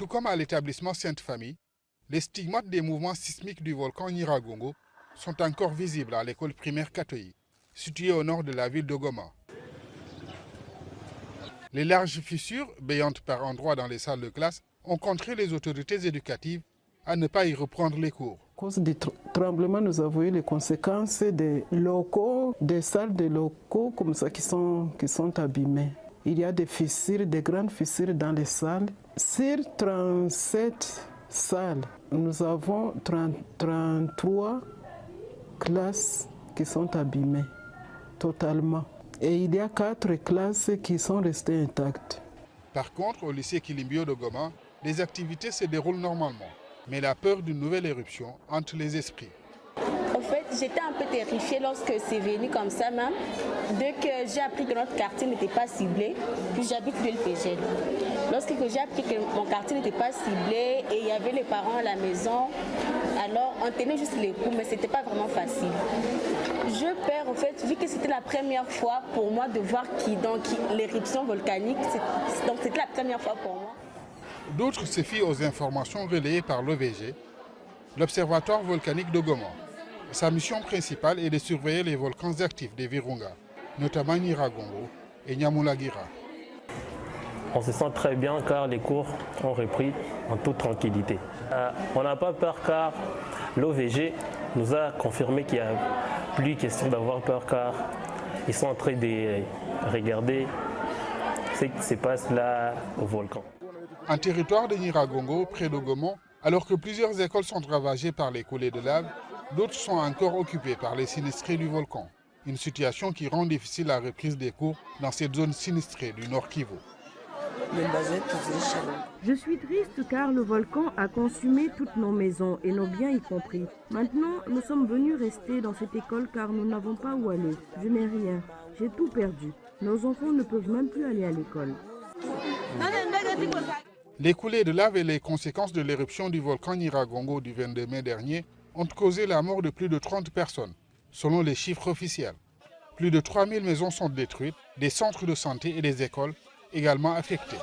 comme à l'établissement Sainte-Famille, les stigmates des mouvements sismiques du volcan Nyiragongo sont encore visibles à l'école primaire Katoyi, située au nord de la ville de Goma. Les larges fissures, béantes par endroits dans les salles de classe, ont contraint les autorités éducatives à ne pas y reprendre les cours. À cause du tremblement, nous avons eu les conséquences des locaux, des salles de locaux comme ça qui sont abîmés. Il y a des fissures, des grandes fissures dans les salles. Sur 37 salles, nous avons 33 classes qui sont abîmées totalement. Et il y a 4 classes qui sont restées intactes. Par contre, au lycée Kilimbio de Goma, les activités se déroulent normalement. Mais la peur d'une nouvelle éruption hante les esprits. En fait, j'étais un peu terrifiée lorsque c'est venu comme ça même. Dès que j'ai appris que notre quartier n'était pas ciblé, puis j'habite de l'PG. Lorsque j'ai appris que mon quartier n'était pas ciblé et il y avait les parents à la maison, alors on tenait juste les coups, mais ce n'était pas vraiment facile. Je perds en fait, vu que c'était la première fois pour moi de voir l'éruption volcanique, donc c'était la première fois pour moi. D'autres se fient aux informations relayées par l'OVG, l'Observatoire volcanique de Goma. Sa mission principale est de surveiller les volcans actifs des Virunga, notamment Nyiragongo et Nyamulagira. On se sent très bien car les cours ont repris en toute tranquillité. On n'a pas peur car l'OVG nous a confirmé qu'il n'y a plus question d'avoir peur car ils sont en train de regarder ce qui se passe là au volcan. En territoire de Nyiragongo, près de Goma, alors que plusieurs écoles sont ravagées par les coulées de lave, d'autres sont encore occupées par les sinistrés du volcan. Une situation qui rend difficile la reprise des cours dans cette zone sinistrée du Nord Kivu. Je suis triste car le volcan a consumé toutes nos maisons et nos biens y compris. Maintenant, nous sommes venus rester dans cette école car nous n'avons pas où aller. Je n'ai rien. J'ai tout perdu. Nos enfants ne peuvent même plus aller à l'école. Les coulées de lave et les conséquences de l'éruption du volcan Nyiragongo du 22 mai dernier ont causé la mort de plus de 30 personnes, selon les chiffres officiels. Plus de 3000 maisons sont détruites, des centres de santé et des écoles également affectés.